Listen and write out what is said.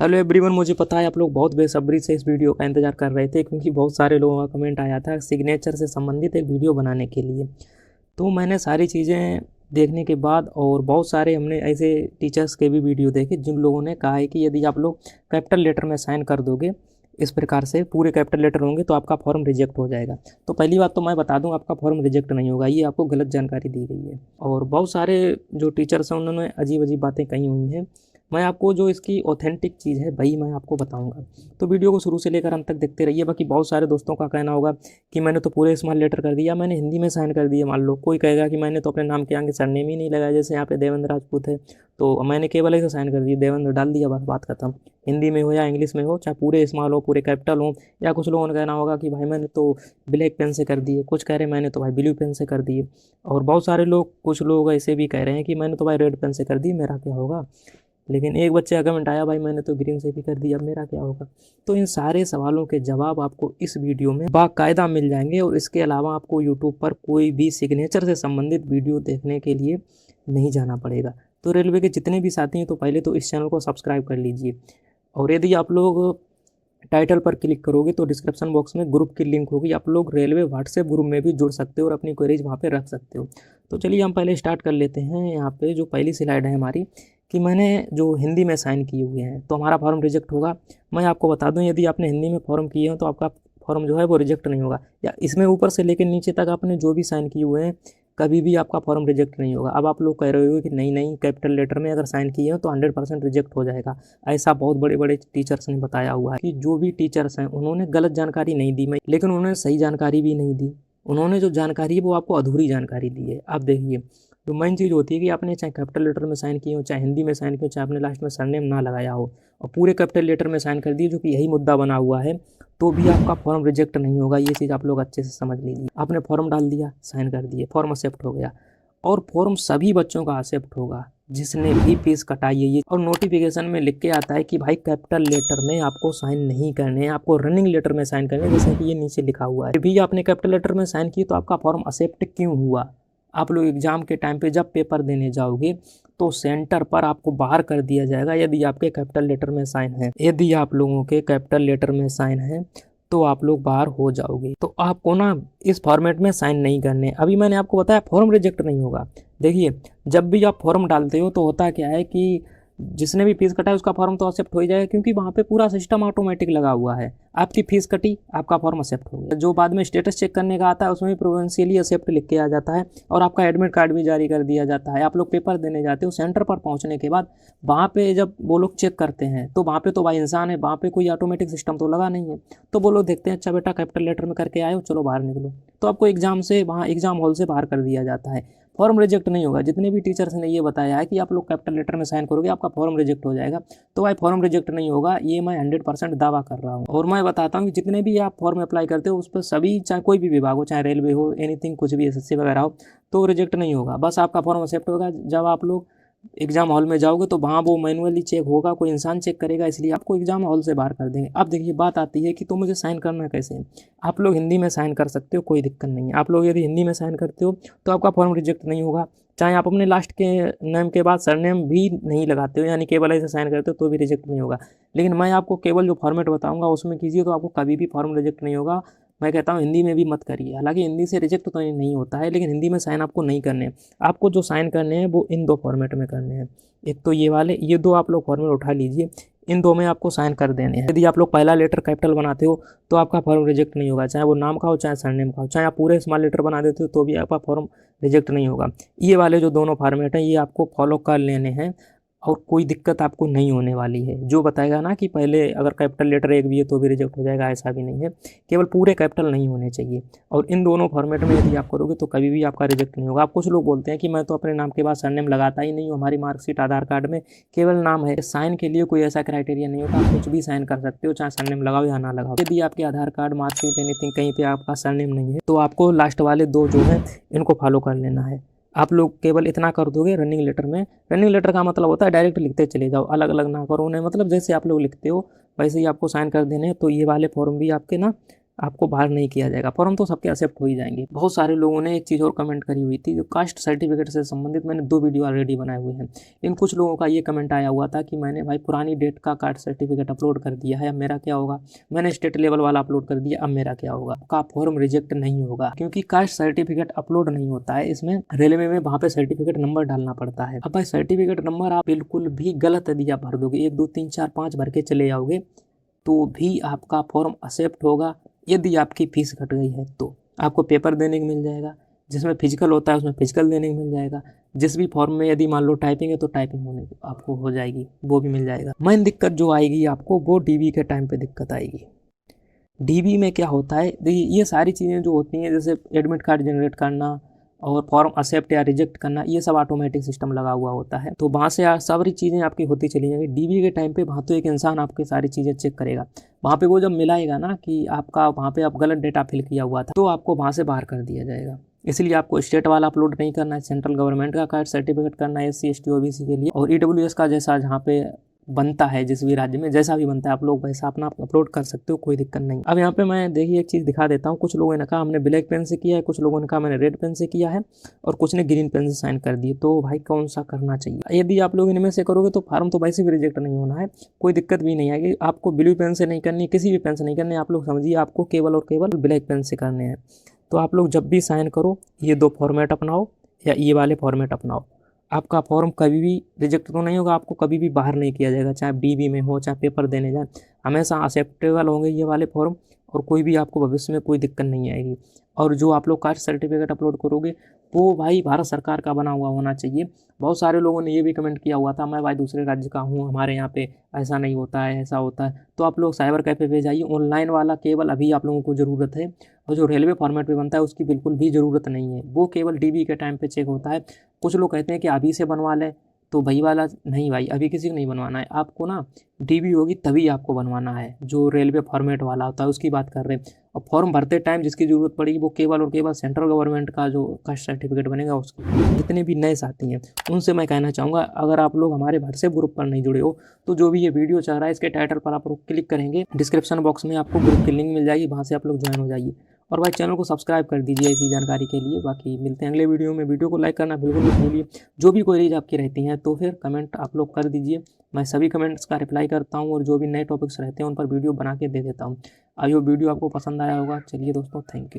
Hello everyone, मुझे पता है आप लोग बहुत बेसब्री से इस वीडियो का इंतज़ार कर रहे थे क्योंकि बहुत सारे लोगों का कमेंट आया था सिग्नेचर से संबंधित एक वीडियो बनाने के लिए। तो मैंने सारी चीज़ें देखने के बाद और बहुत सारे हमने ऐसे टीचर्स के भी वीडियो देखे जिन लोगों ने कहा है कि यदि आप लोग कैपिटल लेटर में साइन कर दोगे इस प्रकार से पूरे कैपिटल लेटर होंगे तो आपका फॉर्म रिजेक्ट हो जाएगा। तो पहली बात तो मैं बता दूं, आपका फॉर्म रिजेक्ट नहीं होगा, ये आपको गलत जानकारी दी गई है। और बहुत सारे जो टीचर्स हैं उन्होंने अजीब अजीब बातें कही हुई हैं। मैं आपको जो इसकी ऑथेंटिक चीज़ है वही मैं आपको बताऊंगा। तो वीडियो को शुरू से लेकर अंत तक देखते रहिए। बाकी बहुत सारे दोस्तों का कहना होगा कि मैंने तो पूरे स्मॉल लेटर कर दिया, मैंने हिंदी में साइन कर दिया। मान लो कोई कहेगा कि मैंने तो अपने नाम के आगे सरनेम ही नहीं लगाया, जैसे यहाँ पे देवेंद्र राजपूत है तो मैंने केवल ऐसे साइन कर दिया, देवेंद्र डाल दिया, बस बात खत्म। हिंदी में हो या इंग्लिश में हो, चाहे पूरे स्मॉल हो पूरे कैपिटल हो। या कुछ लोगों ने कहना होगा कि भाई मैंने तो ब्लैक पेन से कर दिए, कुछ कह रहे हैं मैंने तो भाई ब्लू पेन से कर दिए। और बहुत सारे लोग, कुछ लोग ऐसे भी कह रहे हैं कि मैंने तो भाई रेड पेन से कर दी, मेरा क्या होगा। लेकिन एक बच्चे का कमेंट आया, भाई मैंने तो ग्रीन से भी कर दिया, अब मेरा क्या होगा। तो इन सारे सवालों के जवाब आपको इस वीडियो में बाकायदा मिल जाएंगे। और इसके अलावा आपको यूट्यूब पर कोई भी सिग्नेचर से संबंधित वीडियो देखने के लिए नहीं जाना पड़ेगा। तो रेलवे के जितने भी साथी हैं तो पहले तो इस चैनल को सब्सक्राइब कर लीजिए। और यदि आप लोग टाइटल पर क्लिक करोगे तो डिस्क्रिप्शन बॉक्स में ग्रुप की लिंक होगी, आप लोग रेलवे व्हाट्सएप ग्रुप में भी जुड़ सकते हो और अपनी क्वेरीज वहाँ पे रख सकते हो। तो चलिए हम पहले स्टार्ट कर लेते हैं। यहाँ पे जो पहली स्लाइड है हमारी, कि मैंने जो हिंदी में साइन किए हुए हैं तो हमारा फॉर्म रिजेक्ट होगा। मैं आपको बता दूं, यदि आपने हिंदी में फॉर्म किए हो तो आपका फॉर्म जो है वो रिजेक्ट नहीं होगा। या इसमें ऊपर से लेकर नीचे तक आपने जो भी साइन किए हुए हैं कभी भी आपका फॉर्म रिजेक्ट नहीं होगा। अब आप लोग कह रहे हो कि नहीं नहीं, कैपिटल लेटर में अगर साइन किए हो तो 100% रिजेक्ट हो जाएगा। ऐसा बहुत बड़े बड़े टीचर्स ने बताया हुआ है कि जो भी टीचर्स हैं उन्होंने गलत जानकारी नहीं दी, लेकिन उन्होंने सही जानकारी भी नहीं दी। उन्होंने जो जानकारी है वो आपको अधूरी जानकारी दी है। अब देखिए, तो मेन चीज़ होती है कि आपने चाहे कैपिटल लेटर में साइन किए हो, चाहे हिंदी में साइन किए हो, चाहे आपने लास्ट में सरनेम ना लगाया हो और पूरे कैपिटल लेटर में साइन कर दिए, जो कि यही मुद्दा बना हुआ है, तो भी आपका फॉर्म रिजेक्ट नहीं होगा। ये चीज़ आप लोग अच्छे से समझ लीजिए। आपने फॉर्म डाल दिया, साइन कर दिए, फॉर्म एक्सेप्ट हो गया। और फॉर्म सभी बच्चों का एक्सेप्ट होगा जिसने भी फीस कटाई है। ये और नोटिफिकेशन में लिख के आता है कि भाई कैपिटल लेटर में आपको साइन नहीं करने हैं, आपको रनिंग लेटर में साइन करने हैं, जैसे कि ये नीचे लिखा हुआ है। फिर भी आपने कैपिटल लेटर में साइन किया तो आपका फॉर्म एक्सेप्ट क्यों हुआ। आप लोग एग्जाम के टाइम पे जब पेपर देने जाओगे तो सेंटर पर आपको बाहर कर दिया जाएगा यदि आपके कैपिटल लेटर में साइन है। यदि आप लोगों के कैपिटल लेटर में साइन है तो आप लोग बाहर हो जाओगे। तो आपको ना इस फॉर्मेट में साइन नहीं करने। अभी मैंने आपको बताया फॉर्म रिजेक्ट नहीं होगा। देखिए, जब भी आप फॉर्म डालते हो तो होता क्या है कि जिसने भी फीस कटा है उसका फॉर्म तो एक्सेप्ट हो ही जाएगा, क्योंकि वहाँ पे पूरा सिस्टम ऑटोमेटिक लगा हुआ है। आपकी फीस कटी, आपका फॉर्म एक्सेप्ट हो गया। जो बाद में स्टेटस चेक करने का आता है उसमें भी प्रोविंशियली एक्सेप्ट लिख के आ जाता है और आपका एडमिट कार्ड भी जारी कर दिया जाता है। आप लोग पेपर देने जाते हो, सेंटर पर पहुँचने के बाद वहाँ पे जब वो लोग चेक करते हैं तो वहाँ पे तो भाई इंसान है, वहाँ पे कोई ऑटोमेटिक सिस्टम तो लगा नहीं है। तो वो लोग देखते हैं, अच्छा बेटा कैपिटल लेटर में करके आए हो, चलो बाहर निकलो। तो आपको एग्जाम से वहाँ एग्जाम हॉल से बाहर कर दिया जाता है। फॉर्म रिजेक्ट नहीं होगा। जितने भी टीचर्स ने ये बताया है कि आप लोग कैपिटल लेटर में साइन करोगे आपका फॉर्म रिजेक्ट हो जाएगा, तो भाई फॉर्म रिजेक्ट नहीं होगा, ये मैं 100% दावा कर रहा हूँ। और मैं बताता हूँ कि जितने भी आप फॉर्म अप्लाई करते हो उस पर सभी, चाहे कोई भी विभाग हो, चाहे रेलवे हो, एनीथिंग, कुछ भी एसएससी वगैरह हो, तो रिजेक्ट नहीं होगा। बस आपका फॉर्म एक्सेप्ट होगा। जब आप लोग एग्जाम हॉल में जाओगे तो वहाँ वो मैनुअली चेक होगा, कोई इंसान चेक करेगा, इसलिए आपको एग्जाम हॉल से बाहर कर देंगे। अब देखिए बात आती है कि तो मुझे साइन करना कैसे। आप लोग हिंदी में साइन कर सकते हो, कोई दिक्कत नहीं है। आप लोग यदि हिंदी में साइन करते हो तो आपका फॉर्म रिजेक्ट नहीं होगा। चाहे आप अपने लास्ट के नेम के बाद सरनेम भी नहीं लगाते हो, यानी केवल ऐसे साइन करते हो, तो भी रिजेक्ट नहीं होगा। लेकिन मैं आपको केवल जो फॉर्मेट बताऊंगा उसमें कीजिए तो आपको कभी भी फॉर्म रिजेक्ट नहीं होगा। मैं कहता हूँ हिंदी में भी मत करिए। हालांकि हिंदी से रिजेक्ट तो नहीं होता है, लेकिन हिंदी में साइन आपको नहीं करने हैं। आपको जो साइन करने हैं वो इन दो फॉर्मेट में करने हैं। एक तो ये वाले, ये दो आप लोग फॉर्मेट उठा लीजिए, इन दो में आपको साइन कर देने हैं। यदि आप लोग पहला लेटर कैपिटल बनाते हो तो आपका फॉर्म रिजेक्ट नहीं होगा, चाहे वो नाम का हो चाहे सरनेम का हो। चाहे आप पूरे स्मॉल लेटर बना देते हो तो भी आपका फॉर्म रिजेक्ट नहीं होगा। ये वाले जो दोनों फॉर्मेट हैं ये आपको फॉलो कर लेने हैं और कोई दिक्कत आपको नहीं होने वाली है। जो बताएगा ना कि पहले अगर कैपिटल लेटर एक भी है तो भी रिजेक्ट हो जाएगा, ऐसा भी नहीं है। केवल पूरे कैपिटल नहीं होने चाहिए। और इन दोनों फॉर्मेट में यदि आप करोगे तो कभी भी आपका रिजेक्ट नहीं होगा। आप कुछ लोग बोलते हैं कि मैं तो अपने नाम के बाद सरनेम लगाता ही नहीं हूँ, हमारी मार्कशीट आधार कार्ड में केवल नाम है। साइन के लिए कोई ऐसा क्राइटेरिया नहीं होता, आप कुछ भी साइन कर सकते हो, चाहे सरनेम लगाओ या ना लगाओ। यदि आपके आधार कार्ड, मार्कशीट, एनीथिंग कहीं पे आपका सरनेम नहीं है तो आपको लास्ट वाले दो जो है इनको फॉलो कर लेना है। आप लोग केवल इतना कर दोगे रनिंग लेटर में। रनिंग लेटर का मतलब होता है डायरेक्ट लिखते चले जाओ, अलग अलग ना करो उन्हें। मतलब जैसे आप लोग लिखते हो वैसे ही आपको साइन कर देने। तो ये वाले फॉर्म भी आपके ना आपको बाहर नहीं किया जाएगा। फॉर्म तो सबके एक्सेप्ट हो ही जाएंगे। बहुत सारे लोगों ने एक चीज़ और कमेंट करी हुई थी, जो कास्ट सर्टिफिकेट से संबंधित मैंने 2 वीडियो ऑलरेडी बनाए हुए हैं, लेकिन कुछ लोगों का ये कमेंट आया हुआ था कि मैंने भाई पुरानी डेट का कास्ट सर्टिफिकेट अपलोड कर दिया है, अब मेरा क्या होगा। मैंने स्टेट लेवल वाला अपलोड कर दिया, अब मेरा क्या होगा। आपका फॉर्म रिजेक्ट नहीं होगा, क्योंकि कास्ट सर्टिफिकेट अपलोड नहीं होता है, इसमें रेलवे में वहाँ पे सर्टिफिकेट नंबर डालना पड़ता है। अब भाई सर्टिफिकेट नंबर आप बिल्कुल भी गलत यदि आप भर दोगे, 1 2 3 4 5 भर के चले जाओगे, तो भी आपका फॉर्म एक्सेप्ट होगा। यदि आपकी फीस घट गई है तो आपको पेपर देने को मिल जाएगा, जिसमें फिजिकल होता है उसमें फिजिकल देने को मिल जाएगा। जिस भी फॉर्म में यदि मान लो टाइपिंग है तो टाइपिंग होने को आपको हो जाएगी, वो भी मिल जाएगा। मेन दिक्कत जो आएगी आपको, वो डीबी के टाइम पे दिक्कत आएगी। डीबी में क्या होता है, देखिए ये सारी चीज़ें जो होती हैं, जैसे एडमिट कार्ड जनरेट करना और फॉर्म एक्सेप्ट या रिजेक्ट करना, ये सब ऑटोमेटिक सिस्टम लगा हुआ होता है, तो वहाँ से सारी चीज़ें आपकी होती चली जाएंगी। डीबी के टाइम पे वहाँ तो एक इंसान आपकी सारी चीज़ें चेक करेगा। वहाँ पे वो जब मिलाएगा ना कि आपका वहाँ पे आप गलत डेटा फिल किया हुआ था, तो आपको वहाँ से बाहर कर दिया जाएगा। इसलिए आपको स्टेट वाला अपलोड नहीं करना है, सेंट्रल गवर्नमेंट का कास्ट सर्टिफिकेट करना है SC ST OBC के लिए, और EWS का जैसा जहाँ पे बनता है, जिस भी राज्य में जैसा भी बनता है आप लोग वैसा अपना अपलोड कर सकते हो, कोई दिक्कत नहीं। अब यहाँ पे मैं देखिए एक चीज़ दिखा देता हूँ। कुछ लोगों ने कहा हमने ब्लैक पेन से किया है, कुछ लोगों ने कहा मैंने रेड पेन से किया है, और कुछ ने ग्रीन पेन से साइन कर दिए। तो भाई कौन सा करना चाहिए? यदि आप लोग इनमें से करोगे तो फार्म तो वैसे भी रिजेक्ट नहीं होना है, कोई दिक्कत भी नहीं आएगी। आपको ब्लू पेन से नहीं करनी, किसी भी पेन से नहीं करनी, आप लोग समझिए आपको केवल और केवल ब्लैक पेन से करने हैं। तो आप लोग जब भी साइन करो, ये 2 फॉर्मेट अपनाओ या ये वाले फॉर्मेट अपनाओ। आपका फॉर्म कभी भी रिजेक्ट तो नहीं होगा, आपको कभी भी बाहर नहीं किया जाएगा, चाहे डीबी में हो चाहे पेपर देने जाए, हमेशा एक्सेप्टेबल होंगे ये वाले फॉर्म, और कोई भी आपको भविष्य में कोई दिक्कत नहीं आएगी। और जो आप लोग कास्ट सर्टिफिकेट अपलोड करोगे वो भाई भारत सरकार का बना हुआ होना चाहिए। बहुत सारे लोगों ने ये भी कमेंट किया हुआ था, मैं भाई दूसरे राज्य का हूँ, हमारे यहाँ पे ऐसा नहीं होता है, ऐसा होता है। तो आप लोग साइबर कैफे पे जाइए, ऑनलाइन वाला केवल अभी आप लोगों को ज़रूरत है, और जो रेलवे फॉर्मेट पे बनता है उसकी बिल्कुल भी ज़रूरत नहीं है, वो केवल डीबी के टाइम पे चेक होता है। कुछ लोग कहते हैं कि अभी से बनवा लें, तो वही वाला नहीं भाई, अभी किसी को नहीं बनवाना है आपको ना, डीबी होगी तभी आपको बनवाना है। जो रेलवे फॉर्मेट वाला होता है उसकी बात कर रहे हैं। और फॉर्म भरते टाइम जिसकी ज़रूरत पड़ेगी वो केवल और केवल सेंट्रल गवर्नमेंट का जो कास्ट सर्टिफिकेट बनेगा उसकी। जितने भी नए साथी हैं उनसे मैं कहना चाहूँगा, अगर आप लोग हमारे व्हाट्सएप ग्रुप पर नहीं जुड़े हो तो जो भी ये वीडियो चल रहा है इसके टाइटल पर आप लोग क्लिक करेंगे, डिस्क्रिप्शन बॉक्स में आपको ग्रुप की लिंक मिल जाएगी, वहाँ से आप लोग ज्वाइन हो जाइए। और भाई चैनल को सब्सक्राइब कर दीजिए इसी जानकारी के लिए। बाकी मिलते हैं अगले वीडियो में, वीडियो को लाइक करना बिल्कुल मत भूलिए। जो भी क्वेरीज आपकी रहती हैं तो फिर कमेंट आप लोग कर दीजिए, मैं सभी कमेंट्स का रिप्लाई करता हूँ, और जो भी नए टॉपिक्स रहते हैं उन पर वीडियो बना के दे देता हूँ। आई होप वीडियो आपको पसंद आया होगा। चलिए दोस्तों, थैंक यू।